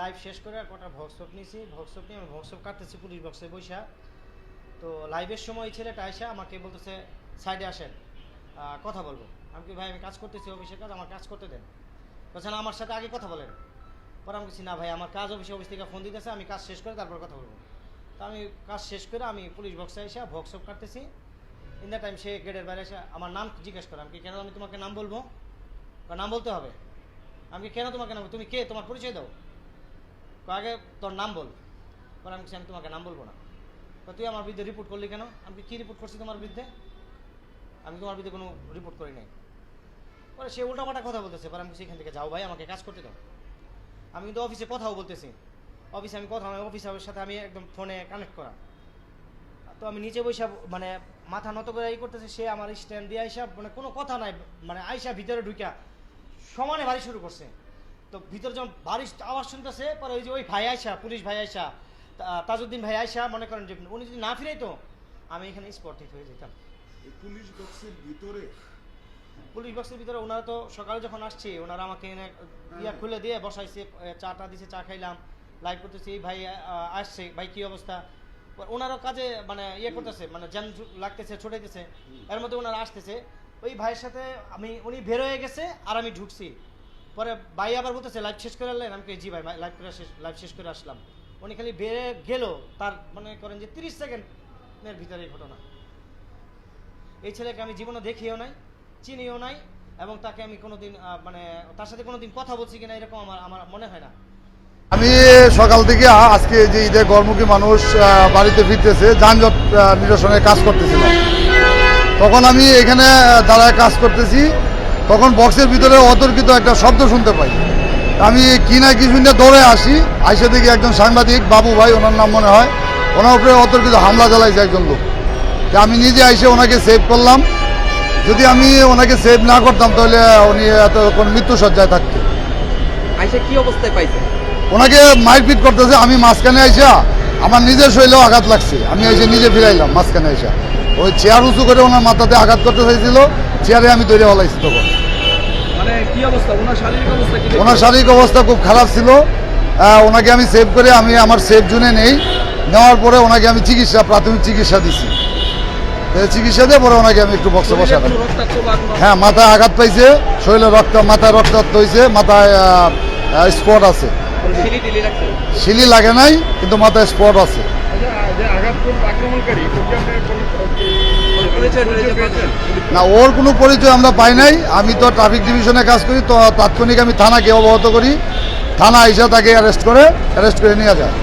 Live শেষ করে কটা ভক্সপ নিয়েছি, ভক্সপ নিয়ে আমি ভক্সপ কাটতেছি পুলিশ বক্সে বৈশা। তো লাইভের সময় এই ছেলেটা আইসা আমাকে বলতেছে সাইডে আসেন, কথা বলবো। আমি কি ভাই আমি কাজ করতেছি, অফিসের কাজ, আমার কাজ করতে দেন। বলছেন আমার সাথে আগে কথা বলেন। পরে আমি বলছি না ভাই আমার কাজ অফিস থেকে ফোন দিতেছে, আমি কাজ শেষ করে তারপর কথা বলবো। তো আমি কাজ শেষ করে আমি পুলিশ বক্সে এসে ভক্সপ কাটতেছি। ইন দ্য টাইম সে গেটের বাইরে এসে আমার নাম জিজ্ঞেস করে। আমি কেন আমি তোমাকে নাম বলবো, নাম বলতে হবে। আমি কেন তোমাকে নাম, তুমি কে, তোমার পরিচয় দাও, আগে তোর নাম বল। পরে আমি আমি তোমাকে নাম বলবো না। তুই আমার বিরুদ্ধে রিপোর্ট করলি কেন? আমি কি রিপোর্ট করছি তোমার বিরুদ্ধে? আমি তোমার বিরুদ্ধে কোনো রিপোর্ট করি নাই। পরে সে উল্টাপাল্টা কথা বলতেছে। পরে আমি সেখান থেকে যাও ভাই, আমাকে কাজ করতে দাও। আমি কিন্তু অফিসে কথাও বলতেছি, অফিসে আমি কথা অফিসারের সাথে আমি একদম ফোনে কানেক্ট করা। তো আমি নিচে বসে মানে মাথা নত করে এই করতেছে, সে আমার স্ট্যান্ড দিয়ে আইসা মানে কোনো কথা নাই, মানে আইসা ভিতরে ঢুকা সমানে বাড়ি শুরু করছে। তো ভিতরে যখন বাড়ির আওয়াজ শুনতেছে, পরে ওই যে ওই ভাই আইসা, পুলিশ ভাই আইসা, তাজউদ্দিন ভাই আইসা, মনে করেন যে উনি যদি না ফিরে তো আমি এখানে স্পট হিট হয়ে যেতাম। পুলিশ বক্সের ভিতরে, পুলিশ বক্সের ভিতরে ওনারা তো সকালে যখন আসছে ওনারা আমাকে এনে ইয়া খুলে দিয়ে বসাইছে, চাটা দিছে, চা খাইলাম, লাইভ করতেছি। এই ভাই আসছে, ভাই কি অবস্থা, ওনারও কাজে মানে ইয়ে করতেছে, মানে জ্যাম লাগতেছে, ছুটাইতেছে। এর মধ্যে ওনারা আসতেছে, ওই ভাইয়ের সাথে উনি বের হয়ে গেছে আর আমি ঢুকছি। পরে ভাই আবার বলতেছে লাইভ শেষ করে আসলেন? আমি জি ভাই লাইভ শেষ করে আসলাম। উনি খালি বেড়ে গেল, তার মনে করেন যে 30 সেকেন্ডের ভিতরে এই ঘটনা। এই ছেলেকে আমি জীবনে দেখিও নাই, চিনিও নাই, এবং তাকে আমি কোনোদিন মানে তার সাথে কোনোদিন কথা বলছি কিনা এরকম আমার মনে হয় না। আমি সকাল থেকে আজকে যে ঈদের গরমুখী মানুষ বাড়িতে ফিরতেছে, যানজট নিরসনের কাজ করতেছিলাম। তখন আমি এখানে দাঁড়ায় কাজ করতেছি, তখন বক্সের ভিতরে অতর্কিত একটা শব্দ শুনতে পাই। আমি কি না কি শুনে দৌড়ে আসি, আইসে দেখি একজন সাংবাদিক বাবু ভাই, ওনার নাম মনে হয়, ওনার উপরে অতর্কিত হামলা চালাইছে একজন লোক। আমি নিজে আইসে ওনাকে সেভ করলাম। যদি আমি ওনাকে সেভ না করতাম তাহলে উনি এতক্ষণ মৃত্যুসজ্জায় থাকতো। আইসা কি অবস্থায় পাইছে? ওনাকে মারপিট করতেছে, আমি মাঝখানে আইসা আমার নিজের শরীরেও আঘাত লাগছে, আমি এসে নিজে ফিরাইলাম মাঝখানে আইসা। ওই চেয়ার উঁচু করে ওনার মাথাতে আঘাত করতে চাইছিল, চেয়ারে আমি দৌড়ে বলাইছি। তখন মানে কি অবস্থা, ওনার শারীরিক অবস্থা কি? ওনার শারীরিক অবস্থা খুব খারাপ ছিল। ওনাকে আমি সেভ করে আমি আমার সেভ জোনে নেওয়ার পরে ওনাকে আমি প্রাথমিক চিকিৎসা দিছি। চিকিৎসা দিয়ে পরে ওনাকে আমি একটু বক্সে বসালাম। হ্যাঁ, মাথায় আঘাত পাইছে, শরীরে মাথায় রক্তাক্ত হয়েছে, মাথায় স্পট আছে। শিলি লাগে নাই, কিন্তু মাথায় স্পট আছে। না, ওর কোনো পরিচয় আমরা পাই নাই। আমি তো ট্রাফিক ডিভিশনে কাজ করি, তো তাৎক্ষণিক আমি থানাকে অবগত করি, থানা এসে তাকে অ্যারেস্ট করে নিয়ে যায়।